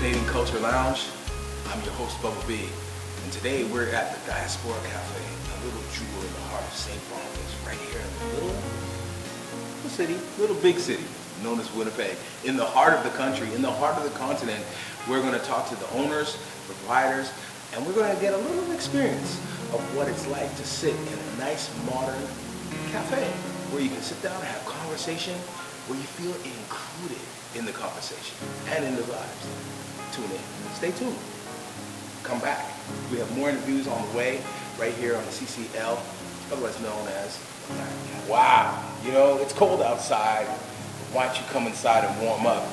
Canadian Culture Lounge. I'm your host, Bubba B. And today we're at the Diaspora Cafe, a little jewel in the heart of St. Barnabas, right here in the little big city, known as Winnipeg. In the heart of the country, in the heart of the continent, we're going to talk to the owners, the providers, and we're going to get a little experience of what it's like to sit in a nice, modern cafe, where you can sit down and have conversation, where you feel included in the conversation and in the vibes. Tune in. Stay tuned. Come back. We have more interviews on the way right here on the CCL, otherwise known as Wow. You know, it's cold outside. Why don't you come inside and warm up?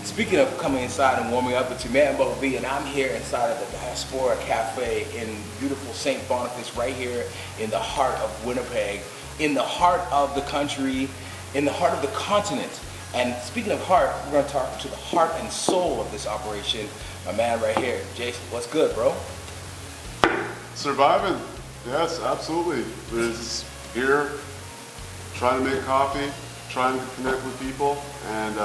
Speaking of coming inside and warming up, it's your man Bubba B, and I'm here inside of the Diaspora Cafe in beautiful St. Boniface, right here in the heart of Winnipeg, in the heart of the country, in the heart of the continent. And speaking of heart, we're going to talk to the heart and soul of this operation, my man right here. Jason, what's good, bro? Surviving. Yes, absolutely. We're just here trying to make coffee, trying to connect with people, and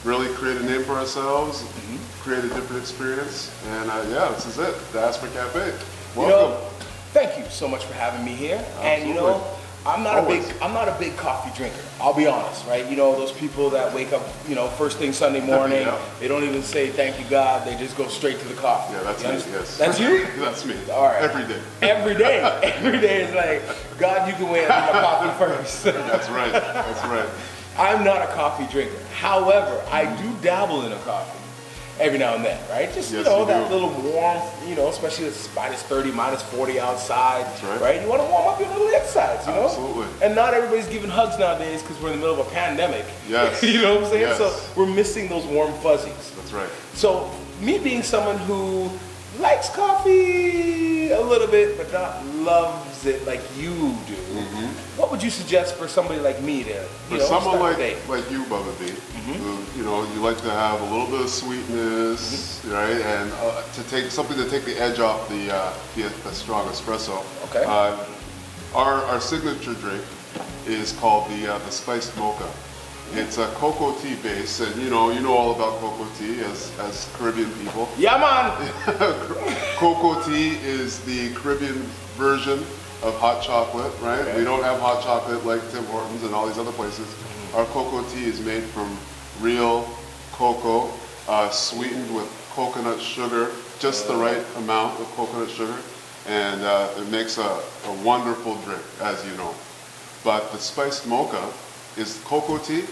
really create a name for ourselves, create a different experience. And yeah, this is it, Diaspora Cafe. Welcome. You know, thank you so much for having me here. Absolutely. And you know, I'm not a big coffee drinker. I'll be honest, right? You know, those people that wake up, you know, first thing Sunday morning, Yeah. They don't even say thank you God, they just go straight to the coffee. Yeah, that's You me, understand? yes. That's you? That's me. All right. Every day. Every day. Every day is like, God, you can wait and my coffee first. That's right. That's right. I'm not a coffee drinker. However, I do dabble in a coffee every now and then, right? Just, Yes, you know, you that do. little warmth, you know, especially if it's minus 30, minus 40 outside, That's right. You want to warm up your little insides, you know? Absolutely. And not everybody's giving hugs nowadays because we're in the middle of a pandemic. Yes. You know what I'm saying? Yes. So we're missing those warm fuzzies. That's right. So me being someone who likes coffee a little bit, but not loves it like you do, what would you suggest for somebody like me to, For you know, someone start the day? like you, Bubba B, who, you know, you like to have a little bit of sweetness, right, and to take something to take the edge off the strong espresso. Okay. Our signature drink is called the Spiced Mocha. It's a cocoa tea base, and you know all about cocoa tea as Caribbean people. Yeah, man. Cocoa tea is the Caribbean version of hot chocolate, right? Okay. We don't have hot chocolate like Tim Hortons and all these other places. Our cocoa tea is made from real cocoa, sweetened with coconut sugar, just the right amount of coconut sugar, and it makes a wonderful drink, as you know. But the Spiced Mocha is cocoa tea,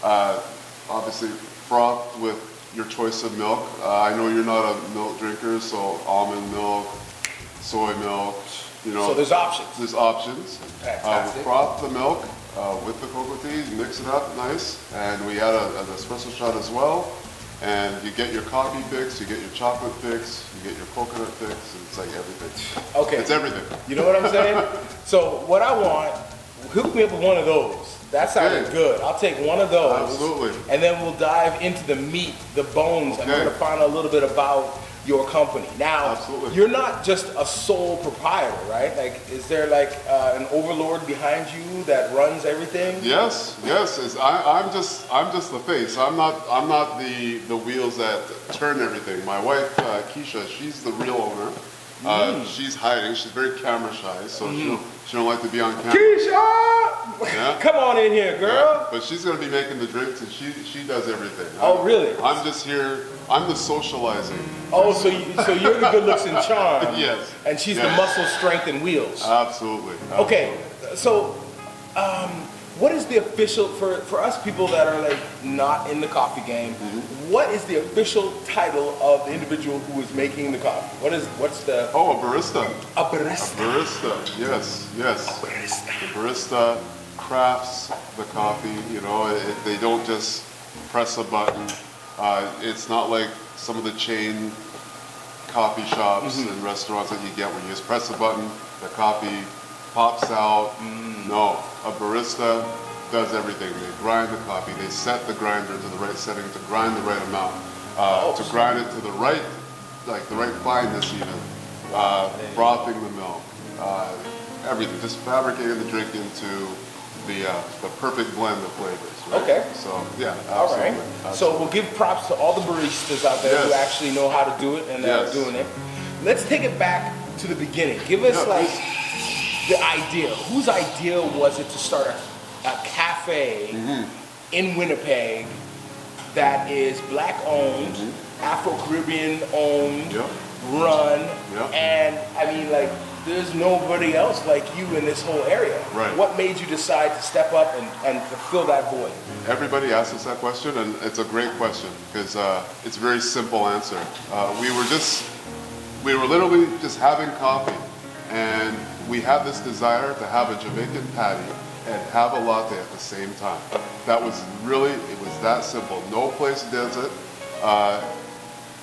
obviously frothed with your choice of milk. I know you're not a milk drinker, so almond milk, soy milk, you know. So there's options. There's options. Fantastic. We froth the milk with the cocoa tea, mix it up nice, and we add an espresso shot as well. And you get your coffee fix, you get your chocolate fix, you get your coconut fix, and it's like everything. Okay. It's everything. You know what I'm saying? So what I want, hook me up with one of those. That sounded Okay. good. I'll take one of those. Absolutely. And then we'll dive into the meat, the bones, and we're Okay. going to find out a little bit about your company. Now, Absolutely. you're not just a sole proprietor, right? Like, is there like an overlord behind you that runs everything? Yes. I'm just the face. I'm not the wheels that turn everything. My wife Keisha, she's the real owner. She's hiding. She's very camera shy, so she don't like to be on camera. Keisha! Yeah. Come on in here, girl. Yeah, but she's gonna be making the drinks, and she does everything. Oh, really? I'm just here. I'm the socializing. Oh, so you're the good looks and charm. Yes. And she's the Yes. muscle, strength, and wheels. Absolutely. Okay, so what is the official, for us people that are like not in the coffee game, what is the official title of the individual who is making the coffee? What's the... Oh, a barista. A barista. Barista. Yes. A barista. The barista crafts the coffee. You know, they don't just press a button. It's not like some of the chain coffee shops and restaurants that you get where you just press a button, the coffee pops out. No, a barista does everything. They grind the coffee. They set the grinder to the right setting to grind the right amount, to grind it to the right fineness even. Frothing the milk, everything. Just fabricating the drink into the perfect blend of flavors. Right? Okay. So yeah, absolutely. All right. Absolutely. So we'll give props to all the baristas out there who Yes. actually know how to do it and are Yes. doing it. Let's take it back to the beginning. Give us Yeah, like please. the idea. Whose idea was it to start a cafe in Winnipeg that is black owned, Afro-Caribbean owned, Yep. run, Yep. and I mean like there's nobody else like you in this whole area. Right. What made you decide to step up and to fill that void? Everybody asks us that question, and it's a great question because it's a very simple answer. We were literally just having coffee, and we had this desire to have a Jamaican patty and have a latte at the same time. That was really, it was that simple. No place does it.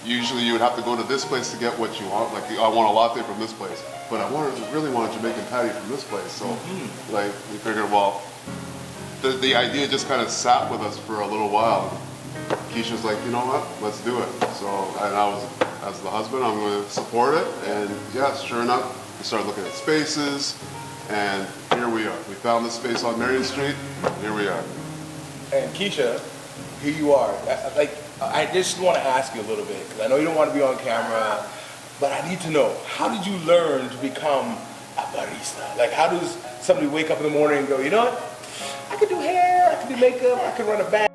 Usually you would have to go to this place to get what you want. Like, I want a latte from this place, but I really want a Jamaican patty from this place. So, like, we figured, well, the idea just kind of sat with us for a little while. Keisha's like, you know what, let's do it. So, and I was, as the husband, I'm going to support it. And yeah, sure enough, we started looking at spaces, and here we are. We found this space on Marion Street, and here we are. And Keisha, here you are. I just want to ask you a little bit, because I know you don't want to be on camera, but I need to know, how did you learn to become a barista? Like, how does somebody wake up in the morning and go, you know what, I could do hair, I could do makeup, I could run a bank,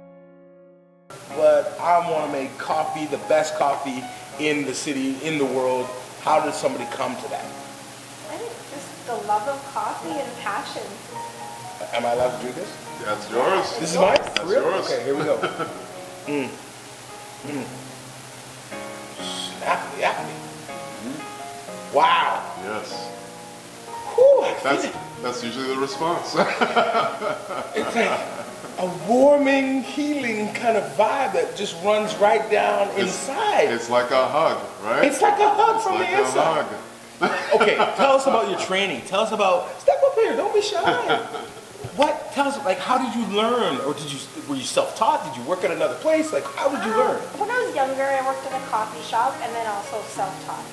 but I want to make coffee, the best coffee in the city, in the world. How does somebody come to that? I think just the love of coffee and passion. Am I allowed to drink this? That's yours. This is mine? That's For real? yours. Okay, here we go. Snappy, yappy. Wow. Yes. Whew, I feel it. That's usually the response. It's like a warming, healing kind of vibe that just runs right down inside. It's like a hug, right? It's like a hug from like the inside. a hug. Okay, tell us about your training. Tell us about, step up here, don't be shy. Tell us, like, how did you learn? Or were you self-taught? Did you work at another place? Like, how did you learn? When I was younger, I worked in a coffee shop and then also self-taught.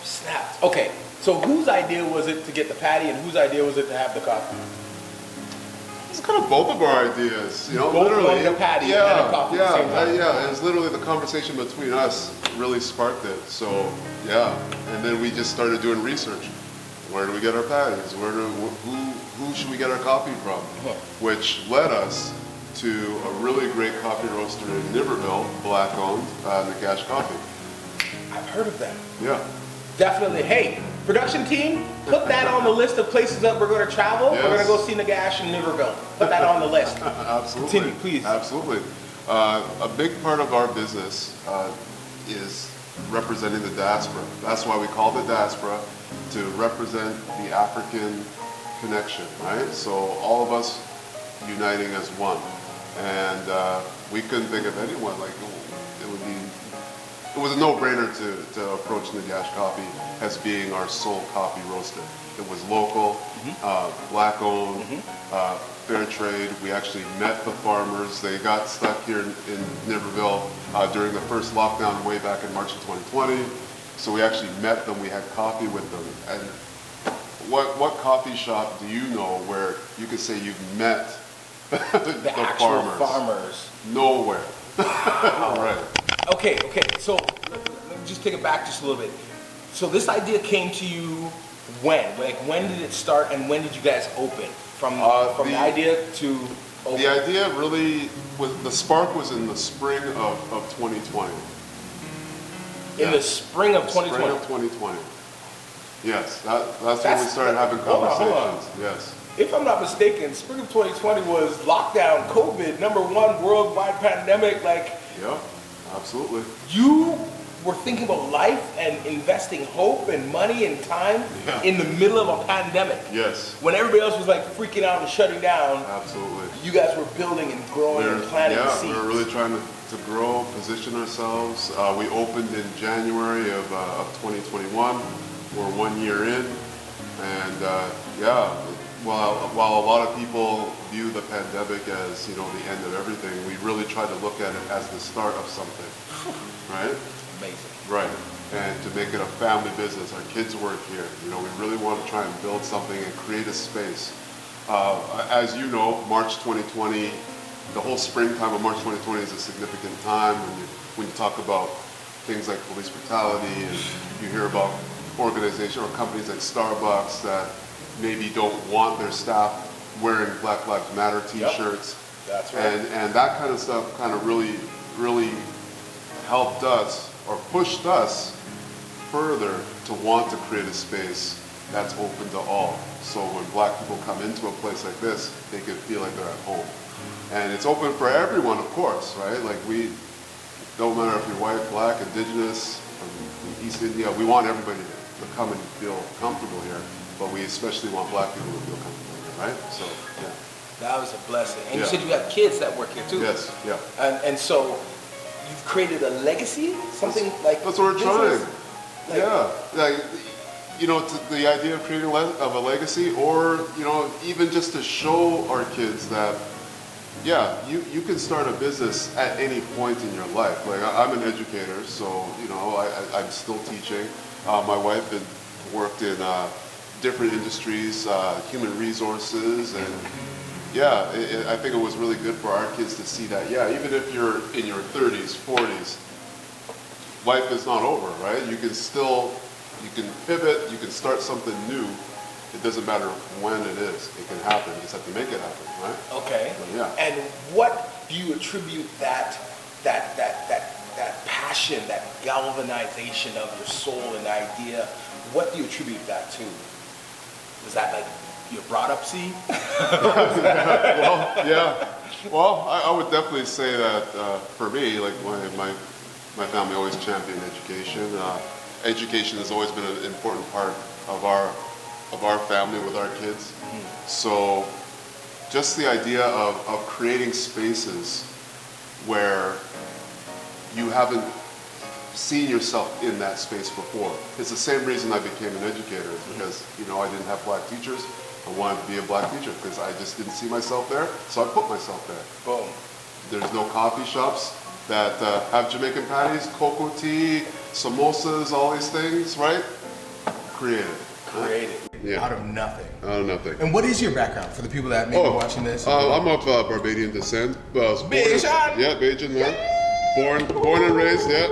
Snaps. Okay, so whose idea was it to get the patty and whose idea was it to have the coffee? It's kind of both of our ideas, you know. Both literally, wanted a patty and a coffee at the same time. yeah. It was literally the conversation between us really sparked it. So yeah, and then we just started doing research. Where do we get our patties? Who should we get our coffee from? Which led us to a really great coffee roaster in Niverville, black-owned, Nagash Coffee. I've heard of that. Yeah. Definitely. Hey, production team, put that on the list of places that we're going to travel. Yes. We're going to go see Nagash and Niverville. Put that on the list. Absolutely. Continue, please. Absolutely. A big part of our business is representing the diaspora. That's why we call it Diaspora, to represent the African connection, right? So all of us uniting as one. And we couldn't think of anyone, like it was a no-brainer to approach Nagash Coffee as being our sole coffee roaster. It was local, black-owned, fair trade. We actually met the farmers. They got stuck here in Niverville during the first lockdown way back in March of 2020. So we actually met them. We had coffee with them. And what coffee shop do you know where you could say you've met the actual farmers? Nowhere. Right. Okay. So let me just take it back just a little bit. So this idea came to you when? Like, when did it start and when did you guys open? From the idea to open? The idea really was, the spark was in the spring of 2020. In the spring of 2020? Spring of 2020. Yes, that's when we started having conversations. Hold on. Yes. If I'm not mistaken, spring of 2020 was lockdown, COVID, #1 worldwide pandemic. Like, Yeah, absolutely. you were thinking about life and investing hope and money and time in the middle of a pandemic. Yes. When everybody else was like freaking out and shutting down, Absolutely. you guys were building and growing and planting seeds. We were really trying to grow, position ourselves. We opened in January of 2021. We're 1 year in, and while a lot of people view the pandemic as, you know, the end of everything, we really try to look at it as the start of something, right? Amazing. Right. and to make it a family business. Our kids work here. You know, we really want to try and build something and create a space. As you know, March 2020, the whole springtime of March 2020 is a significant time when you talk about things like police brutality, and you hear about organizations or companies like Starbucks that maybe don't want their staff wearing Black Lives Matter t-shirts. Yep. That's right. And that kind of stuff kind of really helped us or pushed us further to want to create a space that's open to all. So when Black people come into a place like this, they can feel like they're at home. And it's open for everyone, of course, right? Like, we don't matter if you're white, Black, Indigenous, from East India, we want everybody to come and feel comfortable here, but we especially want Black people to feel comfortable here, right? So, yeah. That was a blessing. And Yeah. you said you got kids that work here too. Yes, yeah. And so you've created a legacy? Something like That's what we're trying. Like, Yeah, like, you know, the idea of creating of a legacy, or, you know, even just to show our kids that, yeah, you can start a business at any point in your life. Like, I'm an educator, so, you know, I'm still teaching. My wife had worked in different industries, human resources, and yeah, I think it was really good for our kids to see that, yeah, even if you're in your 30s, 40s, life is not over, right? You can pivot, you can start something new. It doesn't matter when it is. It can happen. You just have to make it happen, right? Okay. But yeah. And what do you attribute that passion, that galvanization of your soul and idea, what do you attribute that to? Was that like your brought up seed? Well, yeah. Well, I would definitely say that for me, like my family always championed education. Education has always been an important part of our family with our kids. So just the idea of creating spaces where you haven't seen yourself in that space before. It's the same reason I became an educator, because, you know, I didn't have Black teachers. I wanted to be a Black teacher because I just didn't see myself there, so I put myself there. Boom. There's no coffee shops that have Jamaican patties, cocoa tea, samosas, all these things, right? Created. Created. Yeah. Out of nothing. Out of nothing. And what is your background for the people that may be watching this? I'm of Barbadian descent. Bajan? Yeah, Bajan, man. Born and raised, yeah.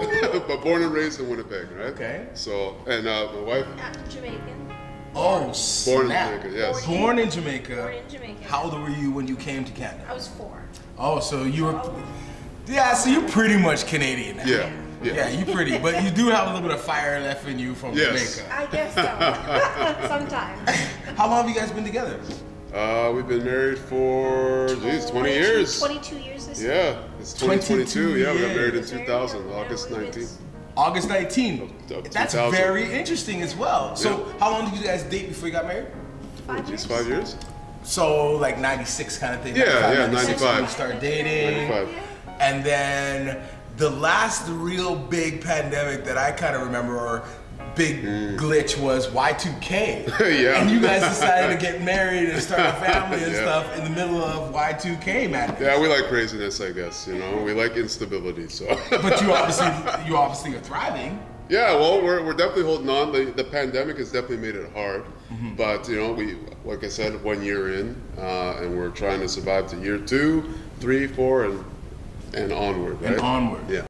But born and raised in Winnipeg, right? Okay. So, and my wife? Jamaican. Oh, snap. Born in Jamaica, yes. Born in Jamaica. Born in Jamaica. How old were you when you came to Canada? I was 4. Oh, so you were, yeah, so you're pretty much Canadian now. Yeah. Yeah, you pretty, but you do have a little bit of fire left in you from Yes. Jamaica. I guess so. Sometimes. How long have you guys been together? We've been married for, 20 years. 22 years this year. Yeah, it's 2022. 22 Yeah, we got married in years. 2000, August 19th. August 19th. Of That's 2000. very interesting as well. So Yeah. how long did you guys date before you got married? 5 years. 5 years? So like 96 kind of thing. Yeah, 96 95. when we start dating. 95. And then the last real big pandemic that I kind of remember, or big glitch, was Y2K. Yeah. And you guys decided to get married and start a family and Yeah. stuff in the middle of Y2K, man. Yeah, we like craziness, I guess. You know, we like instability. So. But you obviously are thriving. Yeah, well, we're definitely holding on. The pandemic has definitely made it hard, but you know, we, like I said, 1 year in, and we're trying to survive to year 2, 3, 4, and onward, right? And onward. Yeah.